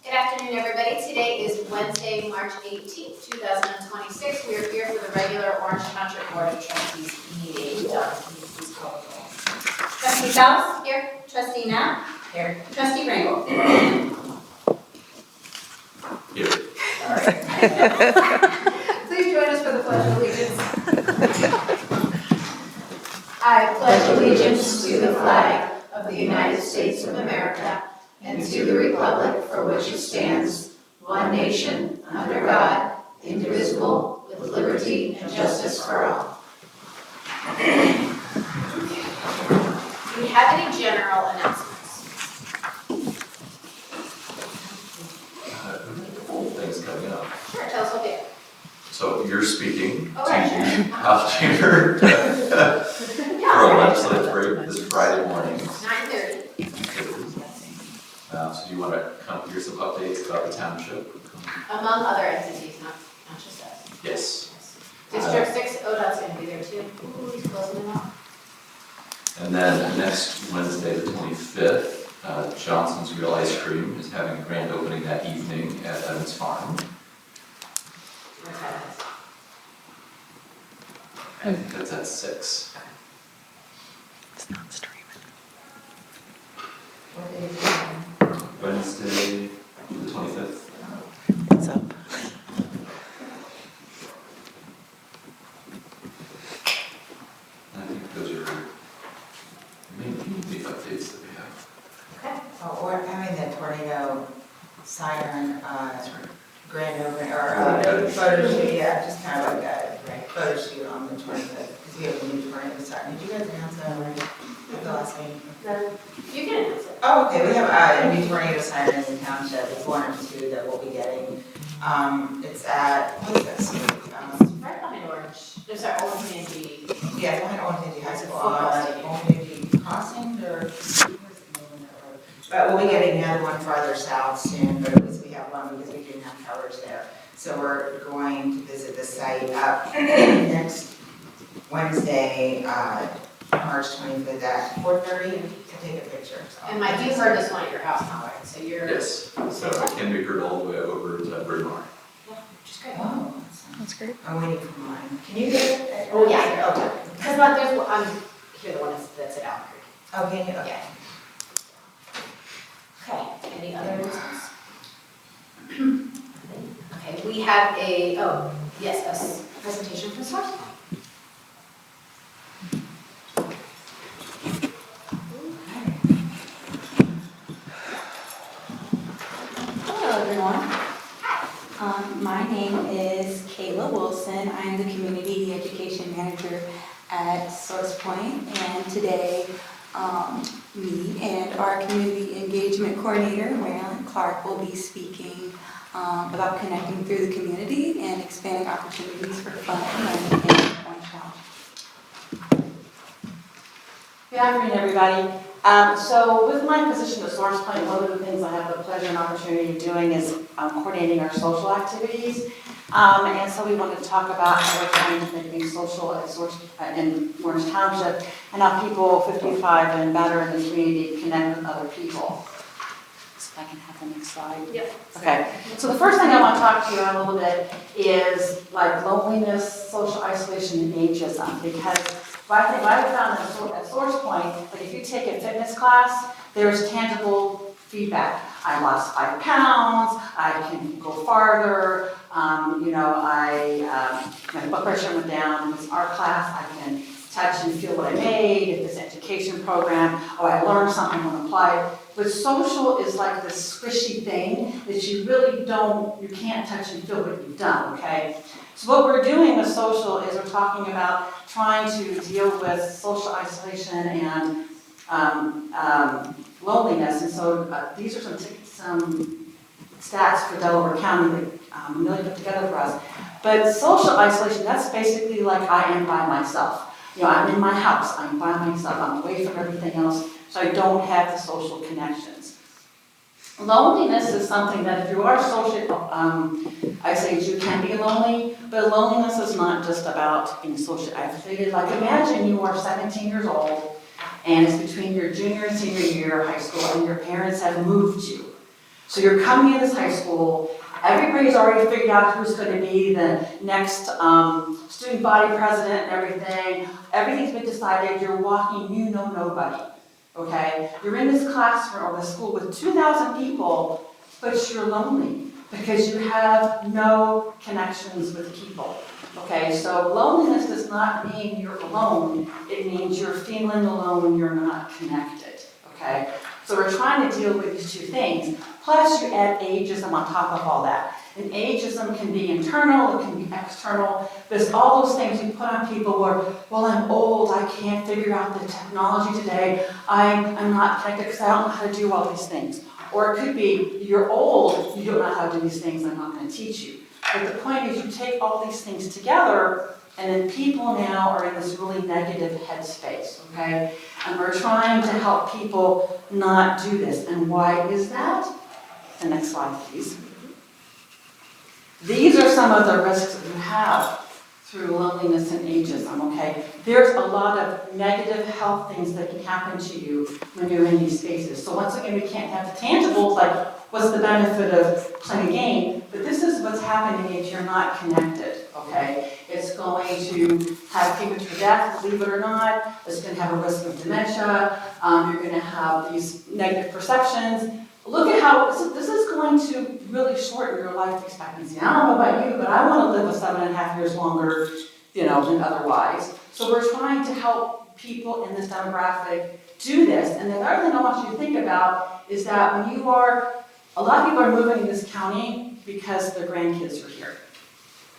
Good afternoon, everybody. Today is Wednesday, March 18th, 2026. We are here for the regular Orange Township Board of Trustees meeting. Please call the roll. Trustee Faust? Here. Trustee Knapp? Here. Trustee Rangel? Here. Sorry. Please join us for the Pledge of Allegiance. I pledge allegiance to the flag of the United States of America and to the republic for which it stands, one nation, under God, indivisible, with liberty and justice for all. Do we have any general announcements? Things coming up. Sure, tell us what they are. So you're speaking Oh, right. to House Chamber for a legislative break this Friday morning. 9:30. So do you want to come hear some updates about the township? Among other entities, not just us. Yes. District 6, ODOT's going to be there too. Ooh, he's closing it off. And then next Wednesday, the 25th, Johnson's Real Ice Cream is having a grand opening that evening at Evans Farm. What's that? I think that's at 6. It's not streaming. What day is it? Wednesday, the 25th. It's up. I think those are maybe the updates that we have. Okay. Oh, or having the tornado siren, grand opening, or photo shoot, yeah, just kind of like a photo shoot on the 25th, because we have a new tornado siren. Did you guys announce that already at the last meeting? No, you can announce it. Oh, okay, we have a new tornado siren in the township, it's 1 or 2 that we'll be getting. It's at, what is this? Right behind Orange. There's our old community. Yeah, behind Old Community High School, Football stadium. Old Community Crossing, or, where's the name of that road? But we'll be getting another one farther south soon, but at least we have one because we didn't have coverage there. So we're going to visit the site next Wednesday, March 25th at 4:30 to take a picture. So. And Mike, you heard this one at your house now, right? So you're. Yes, so it can be heard all the way over to Bryn Mawr. Yeah, which is great. Oh, That's great. I'm waiting for mine. Can you get it? Oh, yeah, okay. Because there's, I'm here, the one that's at Allen Creek. Oh, can you? Yeah. Okay, any other business? Okay, we have a presentation from Source. Hello, everyone. My name is Kayla Wilson. I'm the Community Education Manager at Source Point, and today me and our Community Engagement Coordinator, Marilyn Clark, will be speaking about connecting through the community and expanding opportunities for fun and learning in Orange Township. Good afternoon, everybody. So with my position at Source Point, one of the things I have the pleasure and opportunity of doing is coordinating our social activities. And so we wanted to talk about how we're trying to make things social at in Orange Township and how people 55 and better in the community connect with other people. So if I can have the next slide. Yep. Okay, so the first thing I want to talk to you about a little bit is like loneliness, social isolation, and ageism, because what I found at Source Point, like if you take a fitness class, there's tangible feedback. I lost 5 pounds, I can go farther, my blood pressure went down. It's our class, I can touch and feel what I made. If this education program, I learned something, I'm gonna apply it. But social is like this squishy thing that you really you can't touch and feel what you've done, okay? So what we're doing with social is we're talking about trying to deal with social isolation and loneliness. And so these are some stats for Delaware County that Amelia put together for us. But social isolation, that's basically like I am by myself. I'm in my house, I'm by myself, I'm away from everything else, so I don't have the social connections. Loneliness is something that if you are socially isolated, you can be lonely, but loneliness is not just about being socially isolated. Like imagine you are 17 years old, and it's between your junior and senior year of high school, and your parents have moved you. So you're coming in this high school, everybody's already figured out who's going to be the next student body president and everything. Everything's been decided, you're walking, you know nobody, okay? You're in this classroom or the school with 2,000 people, but you're lonely because you have no connections with people, okay? So loneliness does not mean you're alone, it means you're feeling alone, you're not connected, okay? So we're trying to deal with these two things. Plus, you add ageism on top of all that. And ageism can be internal, it can be external. There's all those things you put on people where, well, I'm old, I can't figure out the technology today, I'm not connected because I don't know how to do all these things. Or it could be, you're old, you don't know how to do these things, I'm not going to teach you. But the point is, you take all these things together, and then people now are in this really negative headspace, okay? And we're trying to help people not do this. And why is that? The next slide, please. These are some of the risks that you have through loneliness and ageism, okay? There's a lot of negative health things that can happen to you when you're in these spaces. So once again, we can't have the tangibles, like what's the benefit of playing a game, but this is what's happening if you're not connected, okay? It's going to have premature death, believe it or not. It's going to have a risk of dementia. You're going to have these negative perceptions. Look at how, this is going to really shorten your life expectancy. I don't know about you, but I want to live 7.5 years longer, than otherwise. So we're trying to help people in this demographic do this. And the other thing I want you to think about is that a lot of people are moving in this county because their grandkids are here.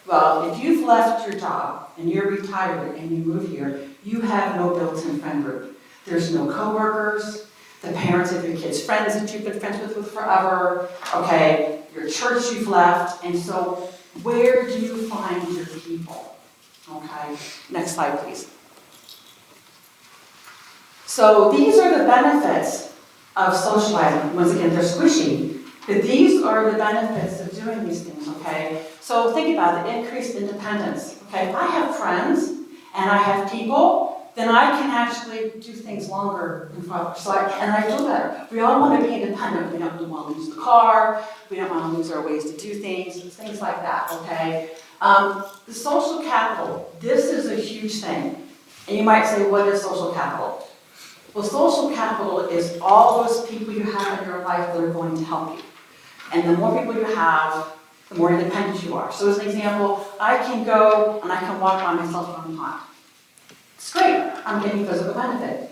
Well, if you've left your job and you're retired and you move here, you have no built-in friend group. There's no coworkers. The parents of your kids' friends that you've been friends with forever, okay, your church you've left, and so where do you find your people? Okay, next slide, please. So these are the benefits of socializing. Once again, they're squishy, but these are the benefits of doing these things, okay? So think about it, increased independence, okay? If I have friends and I have people, then I can actually do things longer and farther. And I feel better. We all want to be independent. We don't want to lose the car. We don't want to lose our ways to do things like that, okay? The social capital, this is a huge thing. And you might say, what is social capital? Well, social capital is all those people you have in your life that are going to help you. And the more people you have, the more independent you are. So as an example, I can go and I can walk by myself on the pond. It's great, I'm getting physical benefit.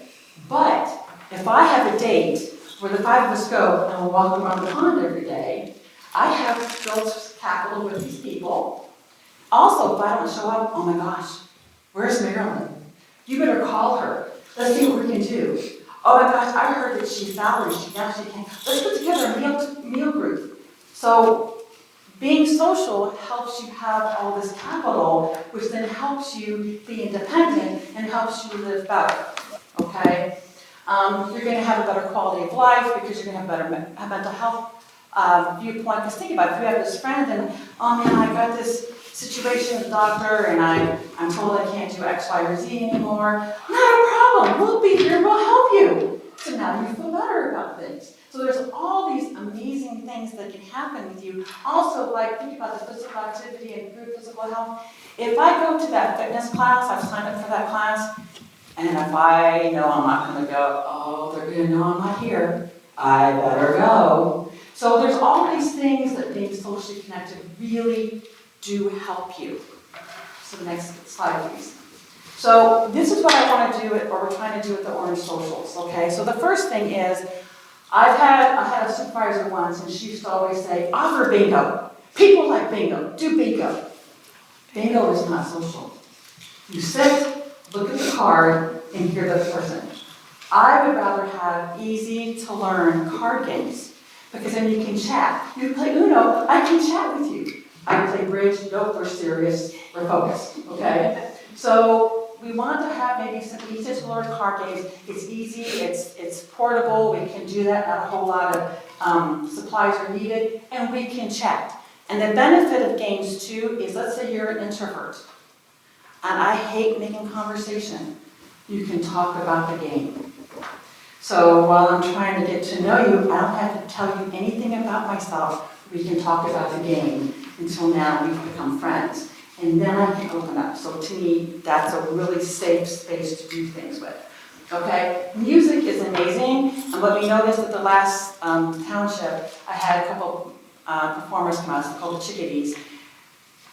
But if I have a date where the 5 of us go and we'll walk around the pond every day, I have built capital with these people. Also, if I don't show up, oh my gosh, where's Marilyn? You better call her. Let's see what we can do. Oh my gosh, I heard that she's Valerie, she actually can. Let's put together a meal group. So being social helps you have all this capital, which then helps you be independent and helps you live better, okay? You're going to have a better quality of life because you're going to have a better mental health viewpoint. Because think about it, if you have this friend and, oh man, I got this situation with the doctor and I'm told I can't do X, Y, or Z anymore, not a problem, we'll be here, we'll help you. So now you feel better about things. So there's all these amazing things that can happen with you. Also, like, think about the physical activity and improved physical health. If I go to that fitness class, I've signed up for that class, and if I know I'm not going to go, oh, they're going to know I'm not here, I better go. So there's all these things that being socially connected really do help you. So the next slide, please. So this is what I want to do, or we're trying to do with the Orange Socials, okay? So the first thing is, I had a supervisor once, and she used to always say, offer bingo. People like bingo. Do bingo. Bingo is not social. You sit, look at the card, and hear the person. I would rather have easy-to-learn card games, because then you can chat. You play Uno, I can chat with you. I play bridge, nope, we're serious, we're focused, okay? So we want to have maybe some easy-to-learn card games. It's easy, it's portable, we can do that, not a whole lot of supplies are needed, and we can chat. And the benefit of games, too, is let's say you're an introvert, and I hate making conversation. You can talk about the game. So while I'm trying to get to know you, I don't have to tell you anything about myself. We can talk about the game. Until now, we've become friends. And then I can open up. So to me, that's a really safe space to do things with. Okay? Music is amazing. And what we noticed at the last township, I had a couple performers come out, it's called the Chickadees.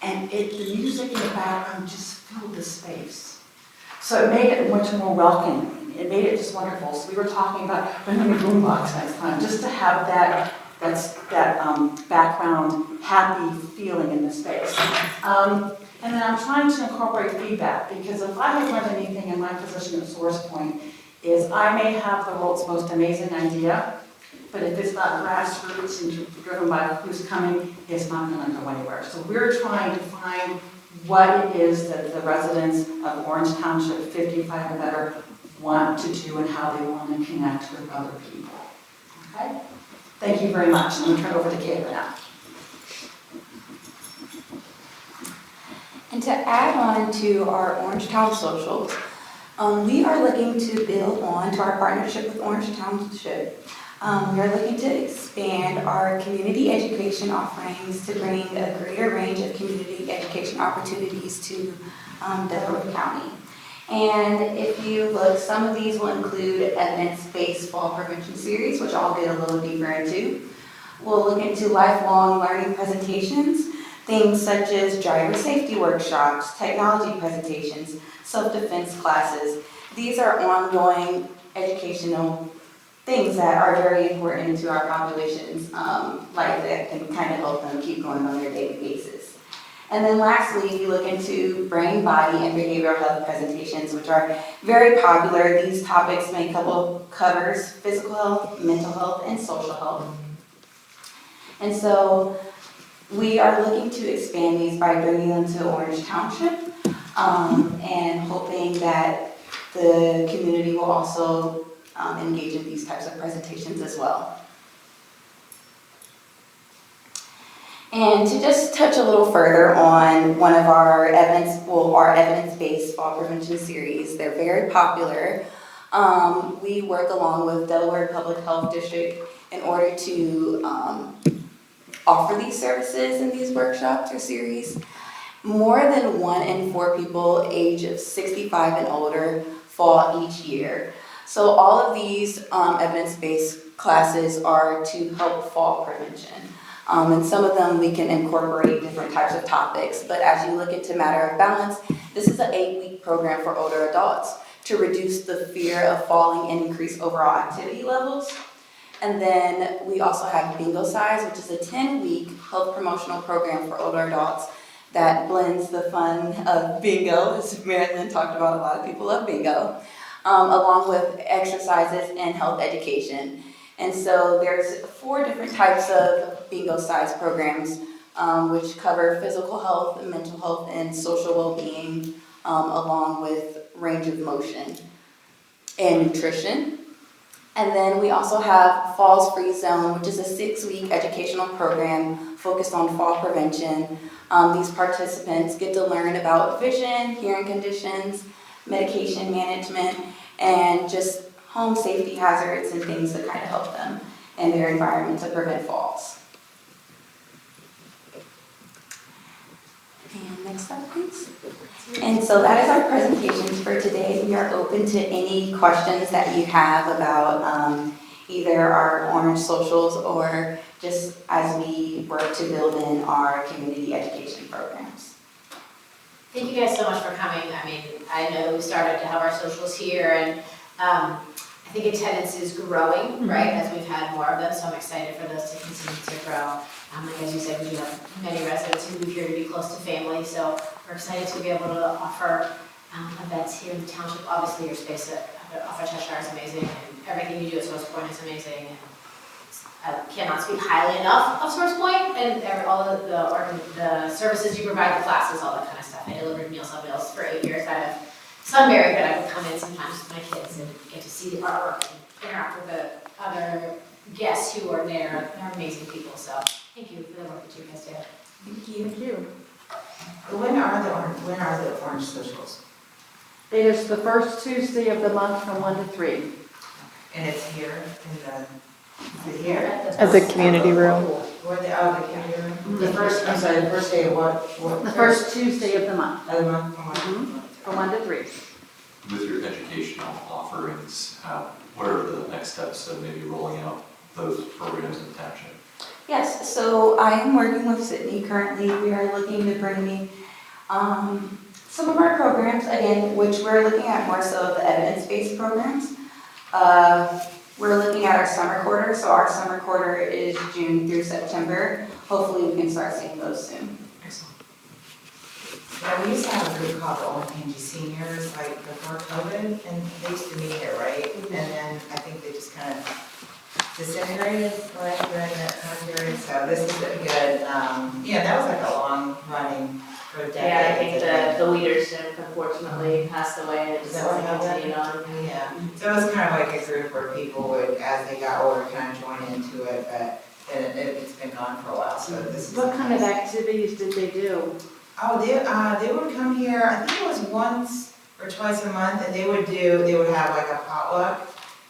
And the music in the background just filled the space. So it made it much more welcoming. It made it just wonderful. So we were talking about bringing a boombox next time, just to have that background happy feeling in the space. And then I'm trying to incorporate feedback, because if I have learned anything in my position at Source Point, is I may have the world's most amazing idea, but if it's not grassroots and driven by who's coming, it's not going to go anywhere. So we're trying to find what it is that the residents of Orange Township, 55 and better, want to do and how they want to connect with other people. Okay? Thank you very much. I'm going to turn it over to Kayla now. And to add on to our Orange Town socials, we are looking to build on to our partnership with Orange Township. We are looking to expand our community education offerings to bring a greater range of community education opportunities to Delaware County. And if you look, some of these will include evidence-based fall prevention series, which I'll get a little deeper into. We'll look into lifelong learning presentations, things such as driver safety workshops, technology presentations, self-defense classes. These are ongoing educational things that are very important to our population's life that can kind of help them keep going on their daily basis. And then lastly, we look into brain, body, and behavioral health presentations, which are very popular. These topics covers physical health, mental health, and social health. And so we are looking to expand these by bringing them to Orange Township and hoping that the community will also engage in these types of presentations as well. And to just touch a little further on one of our evidence-based fall prevention series, they're very popular. We work along with Delaware Public Health District in order to offer these services in these workshops or series. More than 1 in 4 people age of 65 and older fall each year. So all of these evidence-based classes are to help fall prevention. And some of them we can incorporate different types of topics, but as you look into Matter of Balance, this is an 8-week program for older adults to reduce the fear of falling and increase overall activity levels. And then we also have Bingo Size, which is a 10-week health promotional program for older adults that blends the fun of bingo, as Marilyn talked about, a lot of people love bingo, along with exercises and health education. And so there's 4 different types of Bingo Size programs, which cover physical health, mental health, and social well-being, along with range of motion and nutrition. And then we also have Falls Free Zone, which is a 6-week educational program focused on fall prevention. These participants get to learn about vision, hearing conditions, medication management, and just home safety hazards and things that kind of help them in their environment to prevent falls. And next slide, please. And so that is our presentations for today. We are open to any questions that you have about either our Orange socials or just as we work to build in our community education programs. Thank you guys so much for coming. I mean, I know we started to have our socials here, and I think attendance is growing, right, as we've had more of them, so I'm excited for those to continue to grow. Like as you said, we do have many residents who move here to be close to family, so we're excited to be able to offer events here in the township. Obviously, your space off of Cheshire is amazing, and everything you do at Source Point is amazing. And I cannot speak highly enough of Source Point and all of the services you provide, the classes, all that kind of stuff. I delivered Meals on Wheels for 8 years out of Sunbury, but I would come in sometimes with my kids and get to see the artwork and interact with the other guests who are there. They're amazing people, so thank you for the work that you guys do. Thank you. Thank you. When are the Orange socials? It is the first Tuesday of the month from 1 to 3. And it's here in the, is it here? At the community room. Where the, oh, the community room? The first, I'm sorry, the first day of what? the first Tuesday of the month, Of the month? from 1 to 3. With your educational offerings, what are the next steps of maybe rolling out those programs in the township? Yes, so I am working with Sydney currently. We are looking to bring me some of our programs, again, which we're looking at more so of the evidence-based programs. We're looking at our summer quarter, so our summer quarter is June through September. Hopefully we can start seeing those soon. Excellent. Yeah, we used to have a group called the Old Angie Seniors, like before COVID, and they used to meet here, right? And then I think they just kind of disintegrated right during that time period, so this is a good, yeah, that was like a long running for decades. Yeah, I think the leadership unfortunately passed away and it Is just that what wasn't happened? continued on. Yeah, so it was kind of like a group where people would, as they got older, kind of join into it, but then it's been gone for a while, so this is. What kind of activities did they do? Oh, they would come here, I think it was once or twice a month, and they would have like a potluck,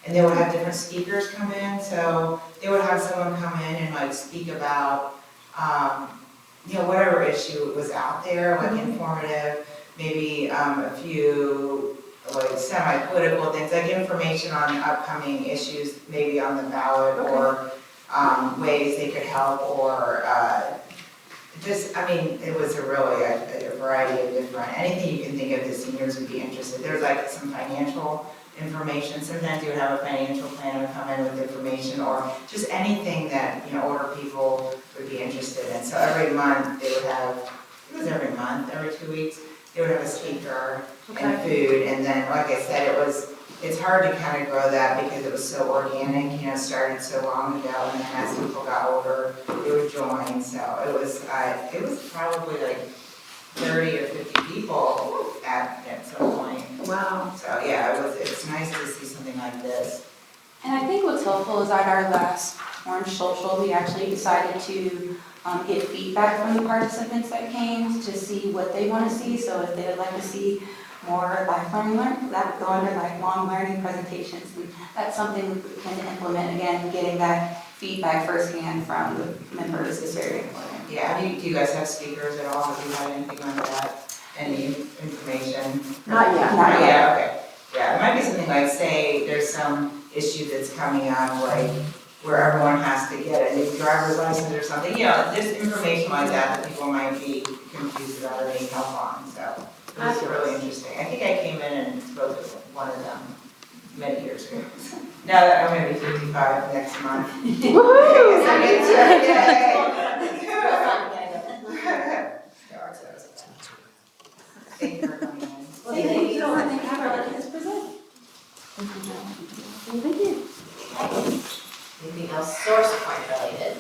and they would have different speakers come in, so they would have someone come in and like speak about, whatever issue was out there, like informative, maybe a few like semi-political things, like information on upcoming issues, maybe on the ballot, or ways they could help, or it was a really a variety of different, anything you can think of that seniors would be interested. There's like some financial information. Sometimes you would have a financial planner come in with information, or just anything that, older people would be interested in. So every month they would have, it was every month, every 2 weeks, they would have a speaker and food. And then, like I said, it's hard to kind of grow that because it was so organic, it started so long ago, and then as people got older, they would join. So it was probably like 30 or 50 people at some point. Wow. So yeah, it's nice to see something like this. And I think what's helpful is at our last Orange Social, we actually decided to get feedback from the participants that came to see what they want to see. So if they would like to see more lifelong learning presentations, and that's something we can implement. Again, getting that feedback firsthand from the members is very important. Yeah, do you guys have speakers at all? Have you had anything like that? Any information? Not yet. Not yet. Yeah, okay. Yeah, it might be something like, say, there's some issue that's coming up, like where everyone has to get a new driver's license or something. There's information like that that people might be confused about or need help on. So it's really interesting. I think I came in and spoke to one of them many years ago. Now that I'm going to be 55 next month. Woohoo! Thank you for coming in. Well, thank you. Thank you for letting us present. Thank you. Anything else source point related?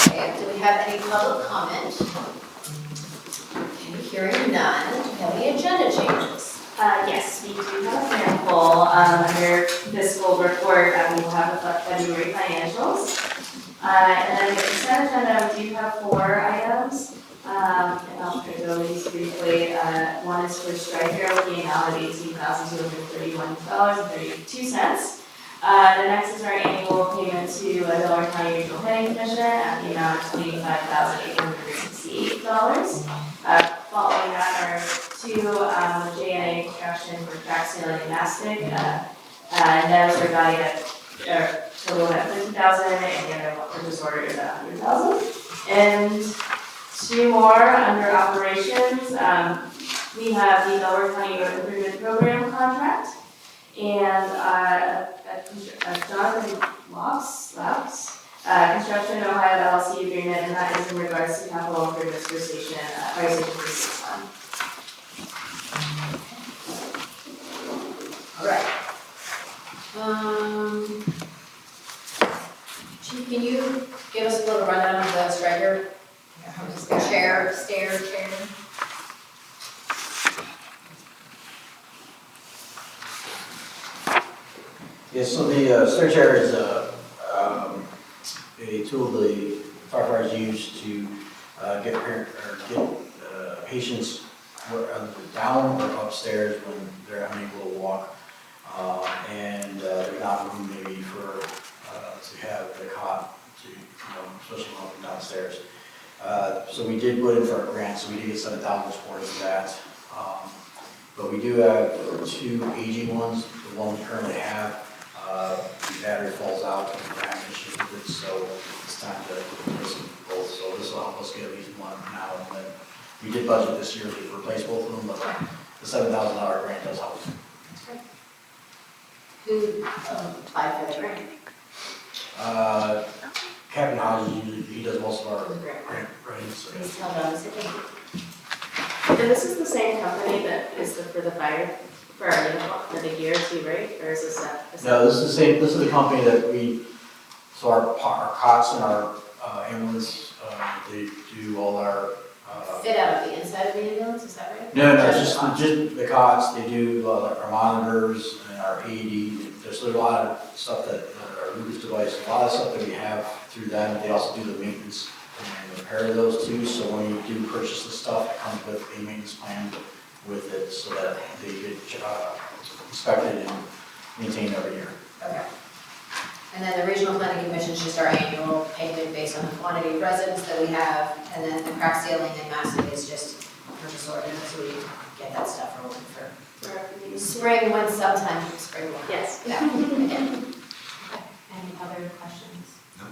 Okay, do we have any public comment? Okay, hearing none. Do we have any agenda changes? Yes, we do have a sample under fiscal report, we will have the February financials. And then the consent agenda, we do have 4 items. And I'll try to go over these briefly. One is for Stryker with the amount of $18,231.32. The next is our annual payment to Delaware County Regional Planning Commission at the amount of $25,868. Following that are 2 J&A construction for track ceiling and mastic. And those are valued at total at $50,000, and the other purchase order is at $100,000. And 2 more under operations. We have the Delaware County Road Improvement Program contract, and Jonathan Locks, Construction Ohio LLC agreement, and that is in regards to capital improvements for station, fire station 361. All right. Chief, can you give us a little rundown of the Stryker? Chair. Yeah, so the stair chair is a tool the firefighters use to get patients down or upstairs when they're unable to walk. And there's not room maybe for, to have the cot to, especially up and downstairs. So we did put in for a grant, so we did get $7,000 towards that. But we do have 2 aging ones. The one we currently have, the battery falls out, and we're having issues with it, so it's time to replace them both. So this will help us get at least one now, and then we did budget this year to replace both of them, but the $7,000 grant does help. Who applied for the grant? Captain Hodges, he does most of our grant writing, so. Please tell them, is it me? And this is the same company that is for the fire, for our uniform, for the gear too, right? Or is this a? No, this is the same, this is the company that we, so our cots and our ambulance, they do all our. Fit out of the inside of the ambulance, is that right? No, it's just the cots, they do our monitors and our AED, there's a lot of stuff that, our Lucas device, a lot of stuff that we have through them, they also do the maintenance and repair of those too, so when you do purchase the stuff, it comes with a maintenance plan with it, so that they get inspected and maintained every year. Okay. And then the Regional Planning Commission is just our annual payment based on the quantity of residents that we have, and then the crack sealing and masking is just purchase order, so we get that stuff rolling for spring, when sometime spring. Yes. Yeah, again. Okay. Any other questions? No.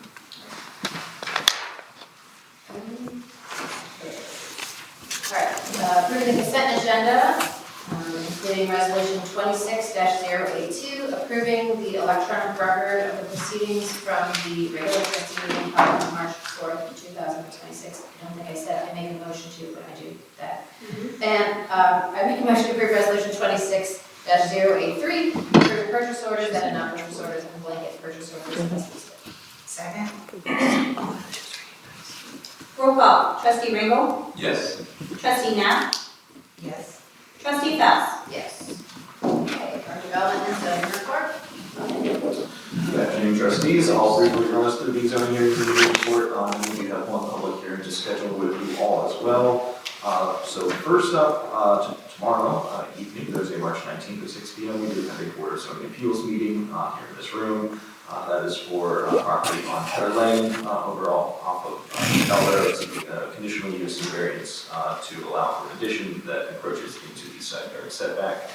All right, approving the consent agenda, including resolution 26-082, approving the electronic record of the proceedings from the regular trustee meeting held on March 4th, 2026. I don't think I said I make a motion to, but I do that. And I make a motion to approve resolution 26-083, approve purchase orders that are not purchase orders and blanket purchase orders as listed. Second? Roll call. Trustee Ringo? Yes. Trustee Knapp? Yes. Trustee Fest? Yes. Okay, our development and zoning report. Good afternoon, trustees. I'll briefly run us through the zoning hearing committee report. We do have one public hearing to schedule with you all as well. So first up, tomorrow evening, Thursday, March 19th at 6 p.m., we do have a Board of Zoning Appeals meeting here in this room. That is for property on Heather Lane, overall off of Delaware. It's a conditional use and variance to allow for an addition that encroaches into the side yard setback.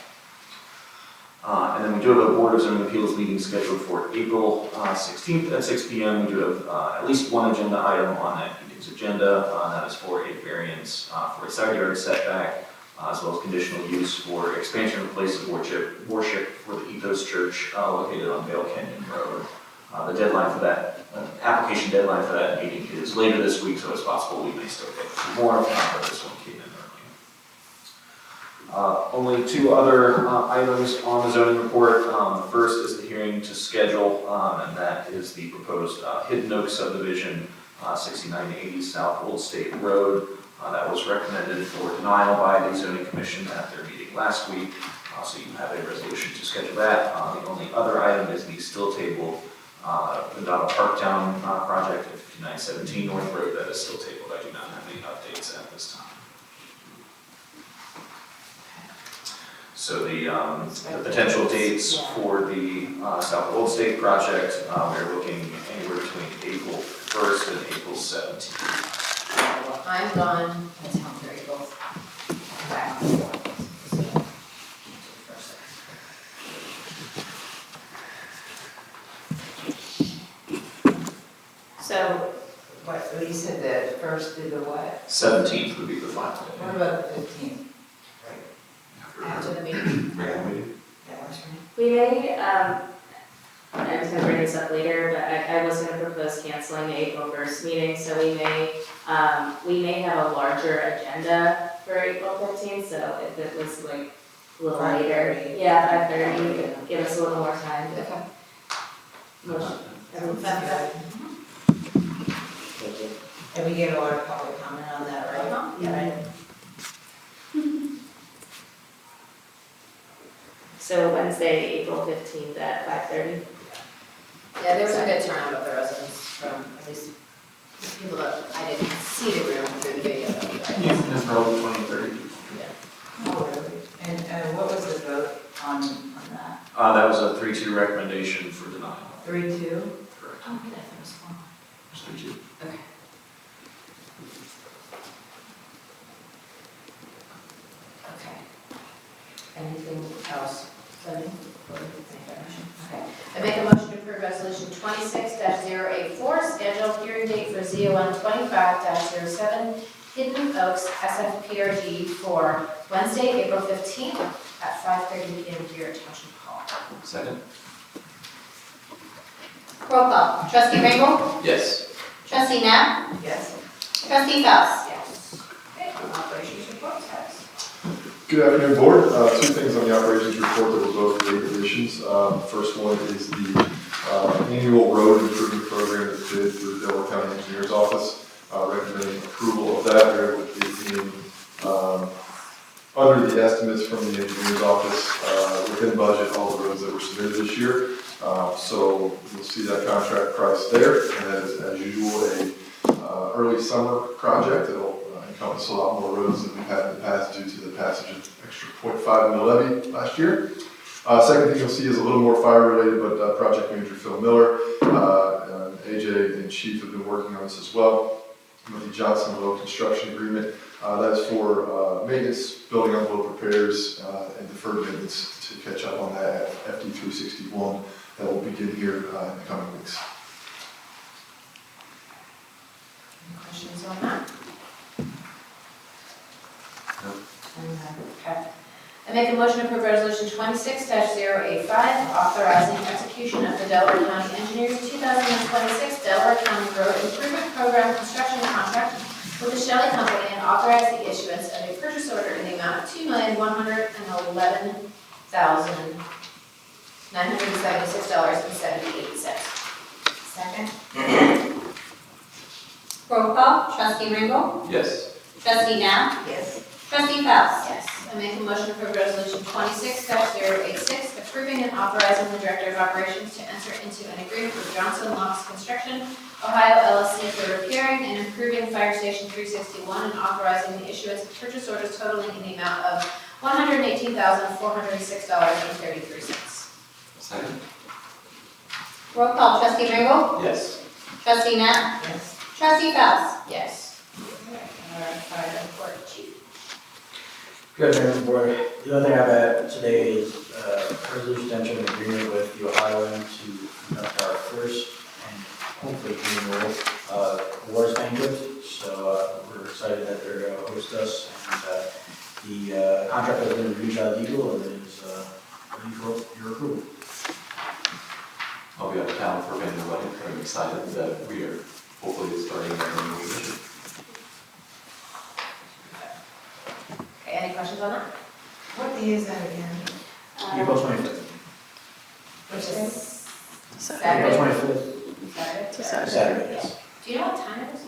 And then we do have a Board of Zoning Appeals meeting scheduled for April 16th at 6 p.m. We do have at least one agenda item on that meeting's agenda. That is for a variance for a side yard setback, as well as conditional use for expansion of place of worship for the Ethos Church located on Vale Canyon Road. The deadline for that, application deadline for that meeting is later this week, so it's possible we may still get more, but this one came in early. Only 2 other items on the zoning report. The first is the hearing to schedule, and that is the proposed Hidden Oak subdivision, 6980 South Old State Road. That was recommended for denial by the zoning commission at their meeting last week. So you have a resolution to schedule that. The only other item is the still tabled Donna Parktown project at 5917 North Road. That is still tabled. I do not have any updates at this time. So the potential dates for the South Old State project, we're looking anywhere between April 1st and April 17th. Well, I'm gone until April. So, What, so you said the first through the what? 17th would be the final day. What about the 15th? After the meeting. Regular meeting? That works for me. we may, I was gonna bring this up later, but I was gonna propose canceling the April 1st meeting, so we may have a larger agenda for April 15th, so if it was like a little later. 5:30. Yeah, 5:30, give us a little more time. Okay. Motion. And we get a lot of public comment on that, right? Yeah. So Wednesday, April 15th at 5:30. Yeah, there was a good turnout of the residents from, at least, the people that I didn't see the room through the video. That's probably 20, 30. Yeah. Oh, really? And what was the vote on that? That was a 3-2 recommendation for denial. 3-2? Correct. Oh, wait, I thought it was 4. It was 3-2. Okay. Okay. Anything else? Cindy? Okay. I make a motion to approve resolution 26-084, scheduled hearing date for ZON 25-07, Hidden Oaks SFPRG for Wednesday, April 15th at 5:30 p.m. here at Township Hall. Second? Roll call. Trustee Rangel? Yes. Trustee Knapp? Yes. Trustee Phelps? Yes. Okay, operations report, guys. Good afternoon, Board. Two things on the operations report that will both great additions. First one is the annual road improvement program that's bid through the Delaware County Engineer's Office. Recommending approval of that. There would be under the estimates from the Engineer's Office, within budget, all the roads that were submitted this year. So you'll see that contract price there, and that is, as usual, a early summer project. It'll encompass a lot more roads than we've had in the past due to the passage of extra 0.5 mil levy last year. Second thing you'll see is a little more fire related, but project manager Phil Miller, AJ and Chief have been working on this as well. With the Johnson Low construction agreement, that is for maintenance, building envelope repairs, and deferred maintenance to catch up on that at FD 361 that will begin here in the coming weeks. Any questions on that? No. Okay. I make a motion to approve resolution 26-085, authorizing execution of the Delaware County Engineers 2026 Delaware County Road Improvement Program construction contract with the Shelley Company and authorize the issuance of a purchase order in the amount of $2,111,976.78. Second? Roll call. Trustee Rangel? Yes. Trustee Knapp? Yes. Trustee Phelps? Yes. I make a motion to approve resolution 26-086, approving and authorizing the Director of Operations to enter into an agreement with Johnson Locks Construction, Ohio LLC for repairing and improving Fire Station 361 and authorizing the issuance of purchase orders totaling in the amount of $118,406.33. Second? Roll call. Trustee Rangel? Yes. Trustee Knapp? Yes. Trustee Phelps? Yes. Fire report, Chief. Good afternoon, Board. The other thing I've had today is resolution to enter an agreement with the Ohioan to conduct our first and hopefully annual awards banquet. So we're excited that they're going to host us, and the contract has been reviewed by legal and is ready for your approval. I'll be out of town for family wedding. I'm excited that we are hopefully starting that annual tradition. Okay, any questions on that? What day is that again? April 25th. Which is Saturday. April Saturday? 25th, Saturday? It's a Saturday. Saturday, yes. Do you know what time it is?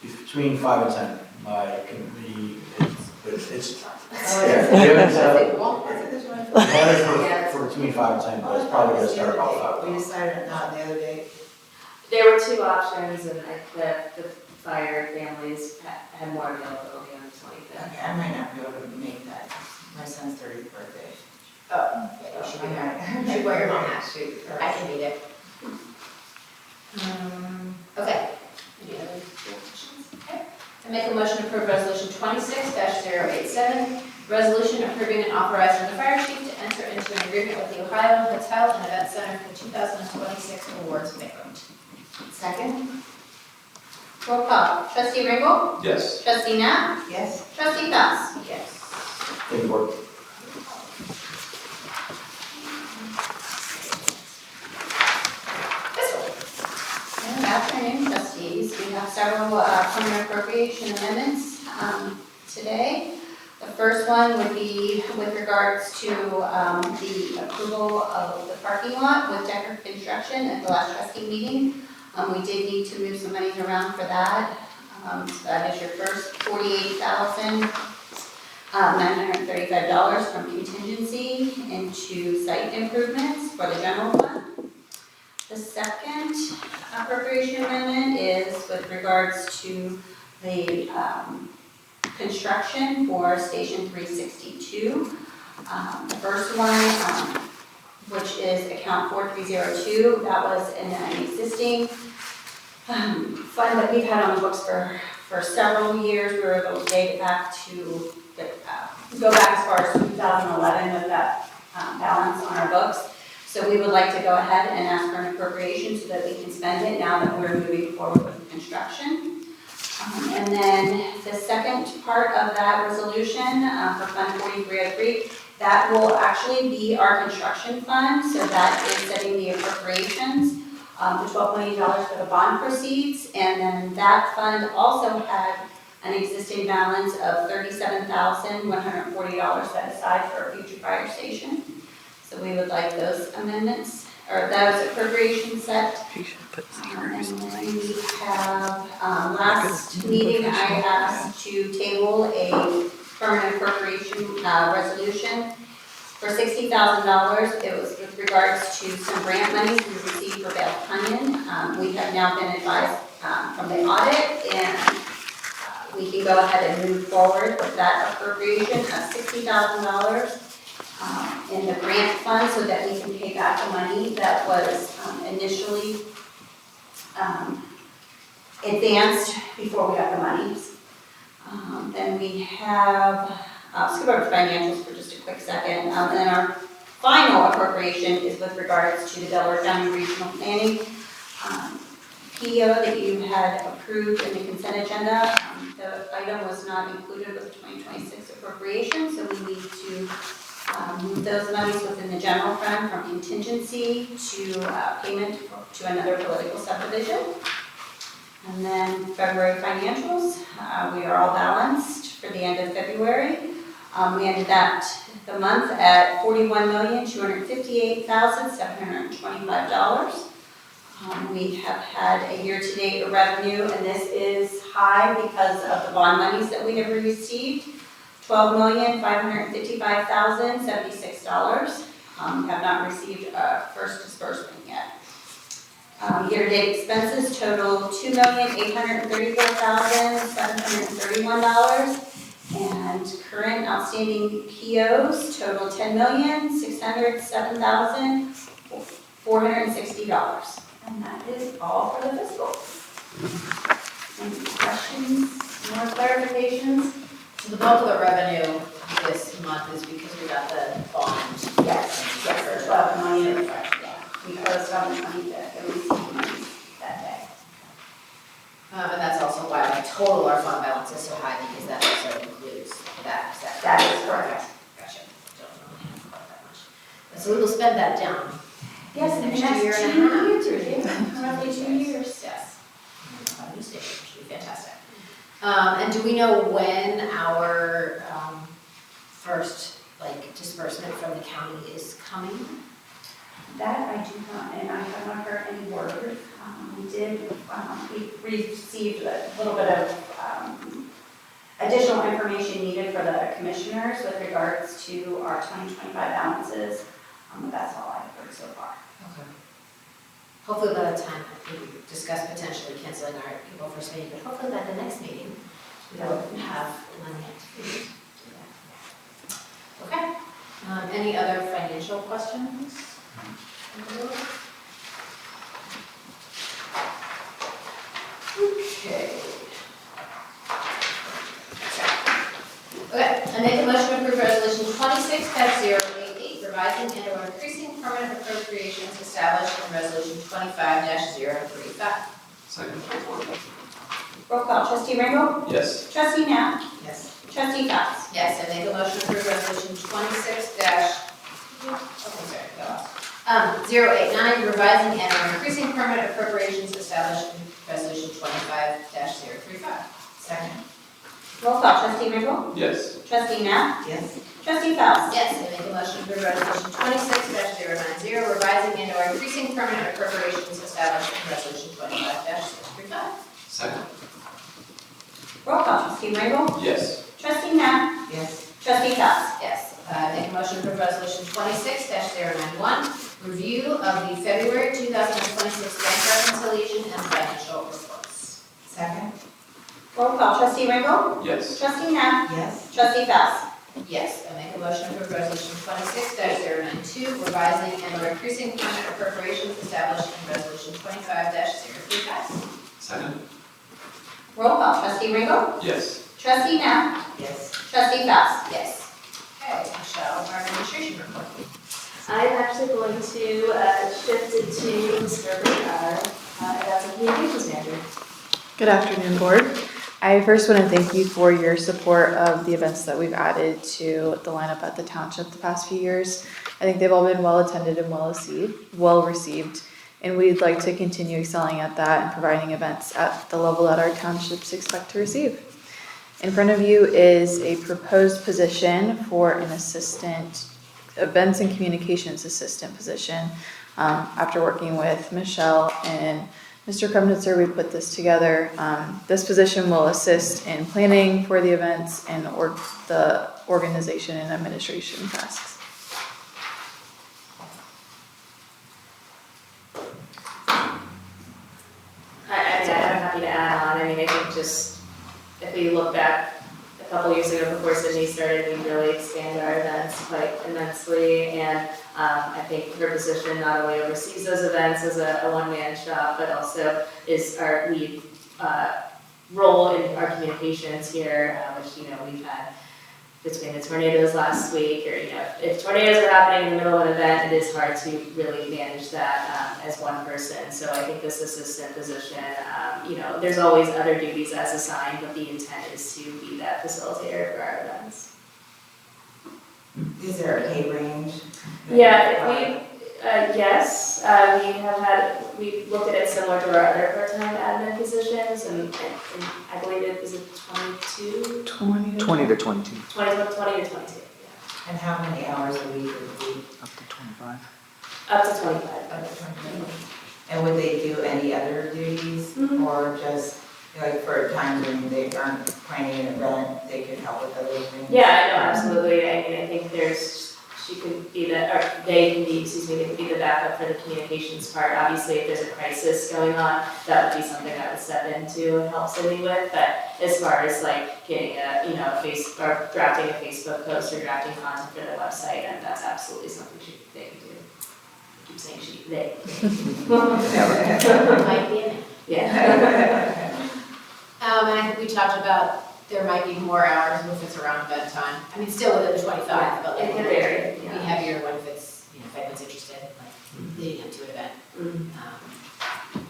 It's between 5 and 10. My committee, it's Oh, yeah, is we haven't it? set up- Is it this one? we had Yeah. it for between 5 and 10, but it's probably going to start about 5 We o'clock. decided not the other day. There were two options, and the fire families had more availability on the 25th. Okay, I might not be able to make that. My son's 30th birthday. Oh, yeah, you should be there. You should wear your hat. I can beat it. Okay. Any other questions? Okay. I make a motion to approve resolution 26-087, resolution approving and authorizing the fire chief to enter into an agreement with the Ohio Hotel and Event Center for 2026 awards banquet. Second? Roll call. Trustee Rangel? Yes. Trustee Knapp? Yes. Trustee Phelps? Yes. Thank you, Board. Good afternoon, trustees. We have several permanent appropriation amendments today. The first one would be with regards to the approval of the parking lot with Decker Construction at the last trustee meeting. We did need to move some monies around for that. So that is your first $48,935 from contingency into site improvements for the general fund. The second appropriation amendment is with regards to the construction for Station 362. The first one, which is account 4302, that was in an existing fund that we've had on the books for several years. We were able to date it back to, go back as far as 2011 with that balance on our books. So we would like to go ahead and ask for an appropriation so that we can spend it now that we're moving forward with construction. And then the second part of that resolution for Fund 4303, that will actually be our construction fund. So that is setting the appropriations, the $12 million for the bond proceeds. And then that fund also had an existing balance of $37,140 set aside for a future fire station. So we would like those amendments, or those appropriations set. You should put And zeros. then we have, last meeting, I asked to table a permanent appropriation resolution for $60,000. It was with regards to some grant money we received for Bell Canyon. We have now been advised from the audit, and we can go ahead and move forward with that appropriation of $60,000 in the grant fund so that we can pay back the money that was initially advanced before we got the monies. Then we have, I'll skip over the financials for just a quick second. And then our final appropriation is with regards to the Delaware County Regional Planning PO that you had approved in the consent agenda. The item was not included with the 2026 appropriation, so we need to move those monies within the general fund from contingency to payment to another political subdivision. And then February financials, we are all balanced for the end of February. We ended the month at $41,258,725. We have had a year-to-date revenue, and this is high because of the bond monies that we have received. $12,555,076. We have not received a first disbursement yet. Year-to-date expenses total $2,834,731. And current outstanding POs total $10,607,460. And that is all for the fiscal. Any questions, more clarifications? So the bulk of the revenue this month is because we got the bond. Yes, there's a lot of money in the front, yeah. We closed on the money that we received money that day. And that's also why the total our fund balance is so high, because that also includes that. That is correct. Gotcha. Don't really have quite that much. So we will spend that down. Yes, in the Next next year 2 and a half. years, roughly 2 years. Yes. A new station, which would be fantastic. And do we know when our first disbursement from the county is coming? That I do not, and I have not heard any word. We received a little bit of additional information needed for the commissioners with regards to our 2025 balances. But that's all I've heard so far. Okay. Hopefully by the time we discuss potentially canceling our April 1st meeting, but hopefully by the next meeting, we don't have money to do that. Okay. Any other financial questions? Okay. Okay, I make a motion to approve resolution 26-088, revising and/or increasing permanent appropriations established in resolution 25-035. Second. Roll call, trustee Rainbow? Yes. Trustee Knapp? Yes. Trustee Fox? Yes, I make a motion to approve resolution 089, revising and/or increasing permanent appropriations established in resolution 25-035. Second. Roll call, trustee Rainbow? Yes. Trustee Knapp? Yes. Trustee Fox? Yes, I make a motion to approve resolution 26-090, revising and/or increasing permanent appropriations established in resolution 25-035. Second. Roll call, trustee Rainbow? Yes. Trustee Knapp? Yes. Trustee Fox? Yes, I make a motion to approve resolution 26-091, review of the February 2026 bank reconciliation and financial reports. Second? Roll call, trustee Rainbow? Yes. Trustee Knapp? Yes. Trustee Fox? Yes, I make a motion to approve resolution 26-092, revising and or increasing payment appropriations established in resolution 25-035. Second? Roll call, trustee Ringo? Yes. Trustee Knapp? Yes. Trustee Faust? Yes. Okay, Michelle, our administration report. I'm actually going to shift it to Mr. Bernard, as a communications manager. Good afternoon, board. I first want to thank you for your support of the events that we've added to the lineup at the Township the past few years. I think they've all been well attended and well received, and we'd like to continue excelling at that and providing events at the level that our townships expect to receive. In front of you is a proposed position for an assistant, events and communications assistant position. After working with Michelle and Mr. Kremnitzer, we put this together. This position will assist in planning for the events and the organization and administration tasks. I'm happy to add on. I think just, if we look back a couple years ago before Sydney started, we really expanded our events quite immensely. And I think her position not only oversees those events as a one-man shop, but also is our lead role in our communications here, which, we've had between the tornadoes last week, or, if tornadoes are happening in the middle of an event, it is hard to really manage that as one person. So I think this assistant position, there's always other duties as assigned, but the intent is to be that facilitator for our events. Is there a pay range? Yeah, we looked at it similar to our other part-time admin positions, and I believe it was 22? 20 to 22. 20 to 22, yeah. And how many hours a week would it be? Up to 25. Up to 25. Up to 25. And would they do any other duties, or just, for times when they aren't planning an event, they could help with other things? Yeah, no, absolutely. I think they can be the backup for the communications part. Obviously, if there's a crisis going on, that would be something I would step into and help Cindy with. But as far as getting or drafting a Facebook post or drafting content for the website, and that's absolutely something they can do. I keep saying they. Might be in it. Yeah. And I think we talked about there might be more hours if it's around event time. I mean, still within 25, but It can vary, be yeah. heavier when if anyone's interested, leading up to an event.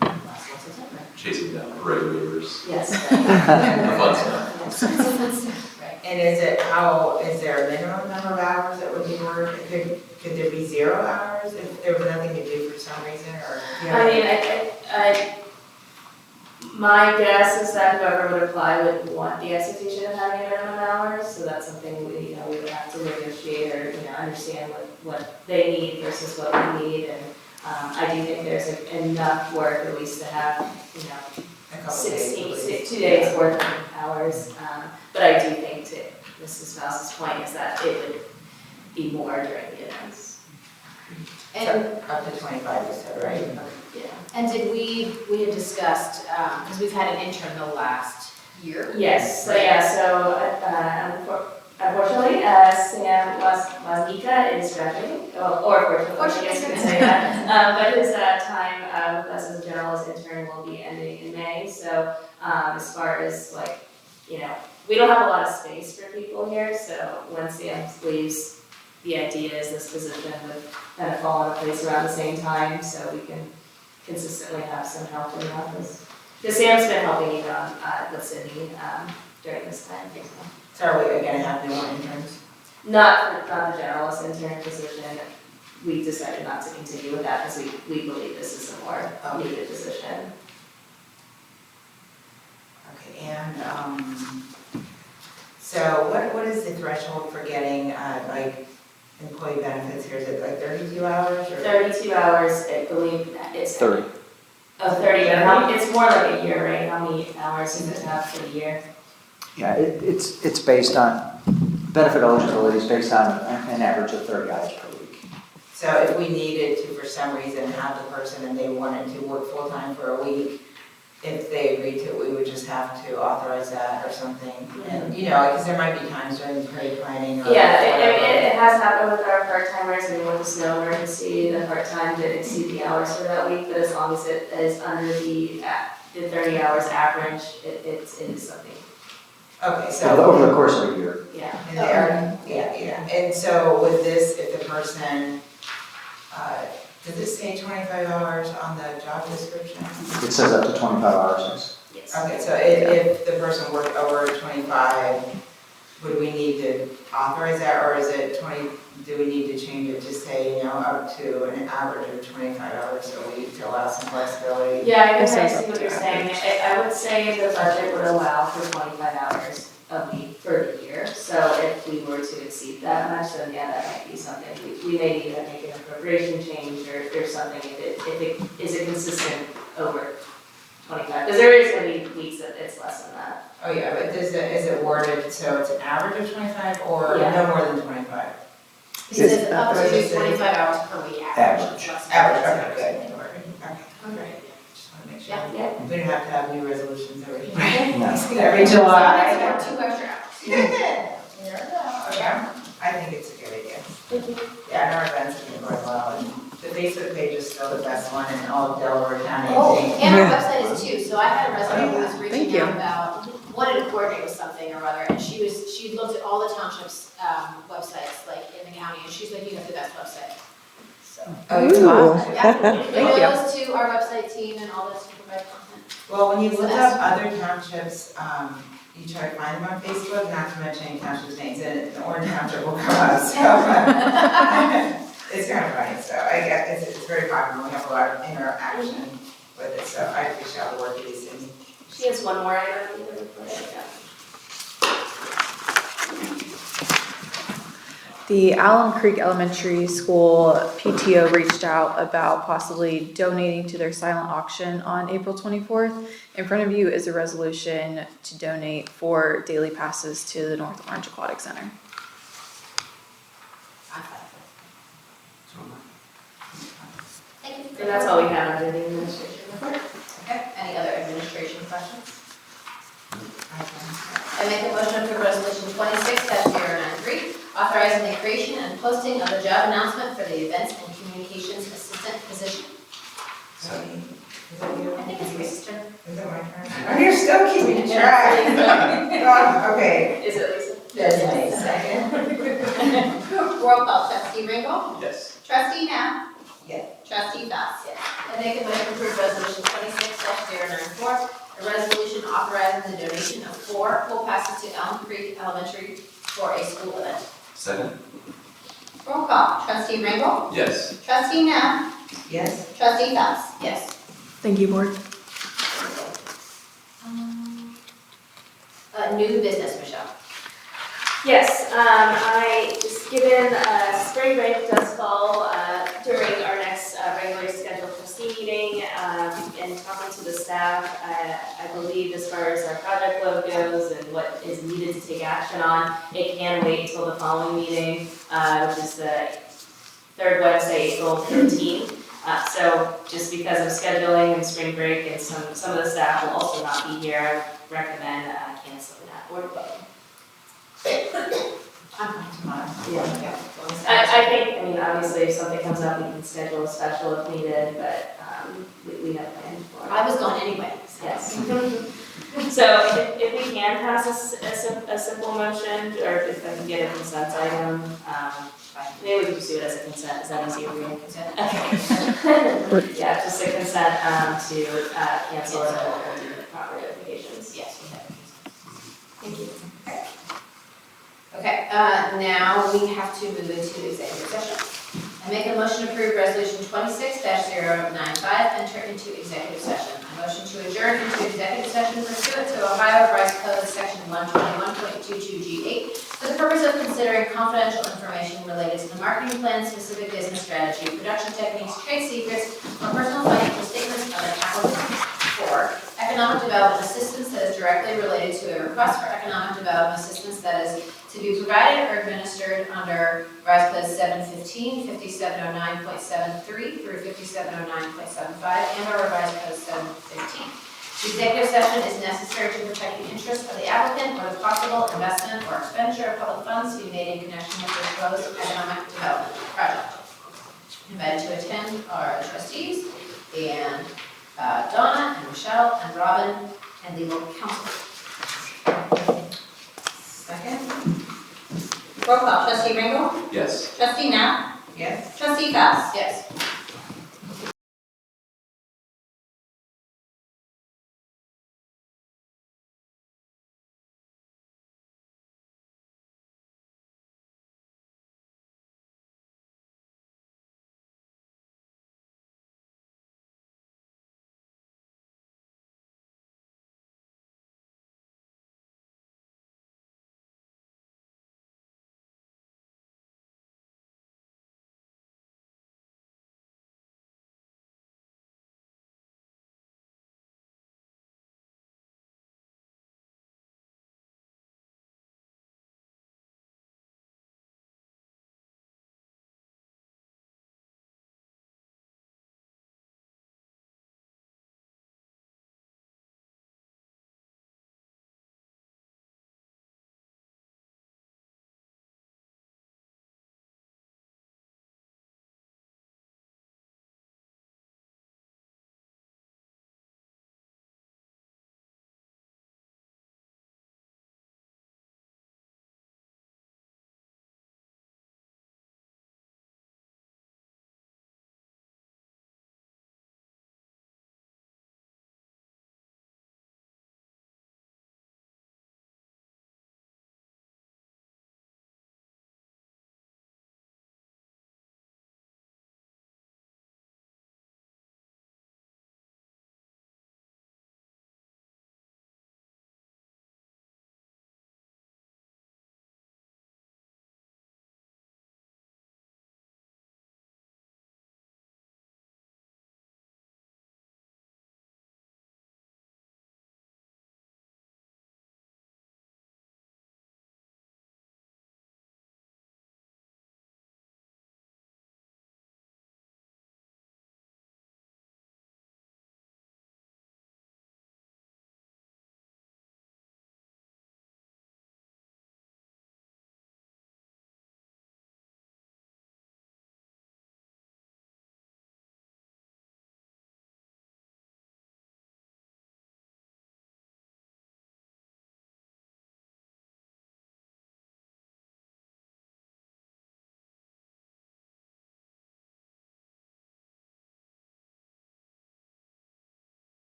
Last one, September. Chasing down parade waivers, Yes. the fun stuff. Right. And is there a minimum number of hours that would be worked? Could there be 0 hours if there was nothing to do for some reason, or? My guess is that whoever would apply would want the expectation of having a minimum hours, so that's something we would have to negotiate or, understand what they need versus what we need, and I do think there's enough work at least to have, A couple days. 2 days worth of hours, but I do think to Mrs. Faust's point is that it would be more during the events. And Up to 25, you said, right? Yeah. And did we had discussed, because we've had an intern the last year. Yes, unfortunately, Sam Wasnika is graduating, or unfortunately, I guess you could say that. But his time with us as a generalist intern will be ending in May, so as far as we don't have a lot of space for people here, so when Sam leaves, the idea is this position would kind of fall into place around the same time, so we can consistently have some help in the office. Because Sam's been helping even with Sydney during this time. So are we going to have new interns? Not the generalist intern position. We decided not to continue with that because we believe this is a more needed position. Okay, and so what is the threshold for getting employee benefits here? Is it 32 hours or? 32 hours, I believe it's 30. Oh, 30, but it's more like a year, right? How many hours does it have for the year? Yeah, it's based on, benefit eligibility is based on an average of 30 hours per week. So if we needed to, for some reason, have the person and they wanted to work full-time for a week, if they agree to it, we would just have to authorize that or something. And, you know, because there might be times during parade planning or. Yeah, it has happened with our part-timers, I mean, with the snow emergency, the part-time did exceed the hours for that week, but as long as it is under the 30 hours average, it is something, Okay, Over so. the- over the course of a year. yeah. And yeah. And so with this, if the person, does it say 25 hours on the job description? It says up to 25 hours. Yes. Okay, so if the person worked over 25, would we need to authorize that, or is it 20, do we need to change it to say, you know, up to an average of 25 hours a week to allow some flexibility? Yeah, I guess It I says see up what to you're saying. average. I would say the budget would allow for 25 hours a week for the year. So if we were to exceed that much, then yeah, that might be something. We may need to make an appropriation change or something if it is it consistent over 25. Because there is going to be weeks that it's less than that. Oh, yeah, but is it worded, so it's an average of 25 or Yeah. no more than 25? It says up to 25 hours per week average. Average, okay, good. Okay. Just want to make sure. Yeah. We don't have to have new resolutions every No. every July. Someone has to work 2 extra hours. Okay, I think it's a good idea. Yeah, and our events have been going well, and the Facebook page is still the best one in all of Delaware County, I Oh, think. and our website is too, so I had a resident who was Thank reaching you. out about, wanted to coordinate with something or other, and she looked at all the townships' websites, like in the county, and she's like, you have the best website. So, Oh, you do? yeah, Thank you. kudos to our website team and all this to provide content. Well, when you It's the look best. up other townships, you try to find them on Facebook, not to mention any township's names, and the Orange Township will come up, so. It's kind of funny, so I guess it's very popular, we have a lot of interaction with it, so I appreciate all the work you do, Cindy. She has one more item in the report. Yeah. The Allen Creek Elementary School PTO reached out about possibly donating to their silent auction on April 24th. In front of you is a resolution to donate 4 daily passes to the North Orange Aquatic Center. Thank you. And that's all we have under the administration report. Okay, any other administration questions? I make a motion to approve resolution 26-093, authorizing the creation and posting of a job announcement for the events and communications assistant position. Second. Is that you? I think it's Lisa's turn. Is it my turn? Oh, you're still keeping track. Oh, okay. Is it Lisa? There's my second. Roll call, trustee Ringo, Yes. trustee Knapp. Yes. Trustee Fox. Yes. I make a motion to approve resolution 26-094, a resolution authorizing the donation of 4 full passes to Elm Creek Elementary for a school event. Second. Roll call, trustee Ringo, Yes. trustee Knapp, Yes. trustee Fox. Yes. Thank you, board. New business, Michelle. Yes, I, just given spring break does fall during our next regularly scheduled trustee meeting, and talking to the staff, I believe as far as our project load goes and what is needed to take action on, it can wait until the following meeting, which is the 3rd Wednesday, April 15th. So just because of scheduling and spring break and some of the staff will also not be here, I recommend canceling that board vote. I'm fine tomorrow. Yeah. I think, I mean, obviously, if something comes up, we can schedule a special if needed, but we have planned for it. I was going anyway. So. Yes. So if we can pass a simple motion, or if I can get a consent item, maybe we can just do it as a consent, is that easier for you? Consent. Okay. Yeah, just a consent to cancel it, and we'll do the proper notifications. Yes, we have. Thank you. Okay, now we have to move into executive session. I make a motion to approve resolution 26-095, enter into executive session. A motion to adjourn into executive session pursuant to Ohio Revised Code section 121.22G8 for the purpose of considering confidential information related to the marketing plan, specific business strategy, production techniques, trade secrets, or personal financial statements of an applicant. 4, economic development assistance that is directly related to a request for economic development assistance that is to be provided or administered under Revised Code 715, 5709.73 through 5709.75, and our Revised Code 715. The executive session is necessary to protect the interests of the applicant or the possible investment or expenditure of public funds to be made in connection with the proposed economic development project. Invited to attend are the trustees and Donna and Michelle and Robin and legal counsel. Second? Roll call, trustee Ringo, Yes. trustee Knapp, Yes? trustee Fest. Yes.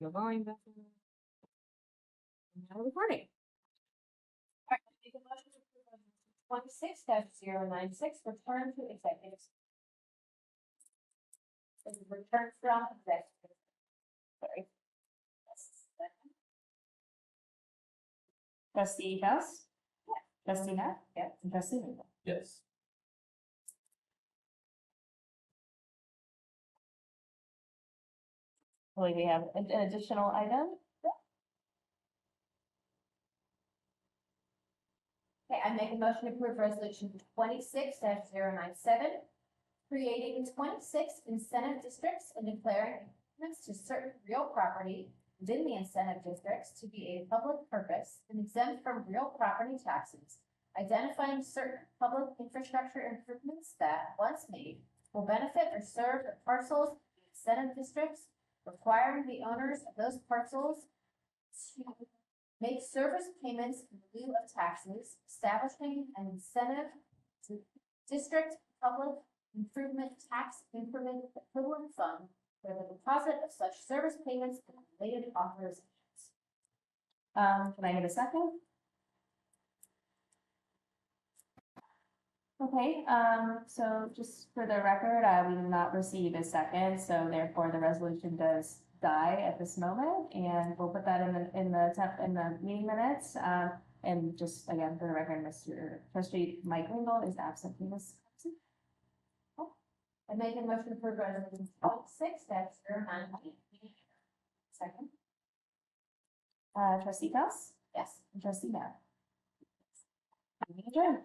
Your volume back on. Now recording. All right, make a motion to approve resolution 26-096, return to executive. Return from executive. Sorry. Trustee House? Yeah. Trustee Hat? Yeah. And Trustee Linda? Yes. Well, we have an additional item. Okay, I make a motion to approve resolution 26-097, creating 26 incentive districts and declaring improvements to certain real property within the incentive districts to be a public purpose and exempt from real property taxes, identifying certain public infrastructure improvements that, once made, will benefit or serve the parcels in the incentive districts, requiring the owners of those parcels to make service payments in lieu of taxes, establishing an incentive to district public improvement tax increment equivalent fund for the deposit of such service payments and related authorizations. Can I get a second? Okay, so just for the record, we did not receive a second, so therefore the resolution does die at this moment, and we'll put that in the meeting minutes. And just again, for the record, Mr. Trustee Mike Ringel is absent from this. I make a motion to approve resolution 26-098. Second. Trustee House? Yes. And Trustee Matt? Meeting adjourned.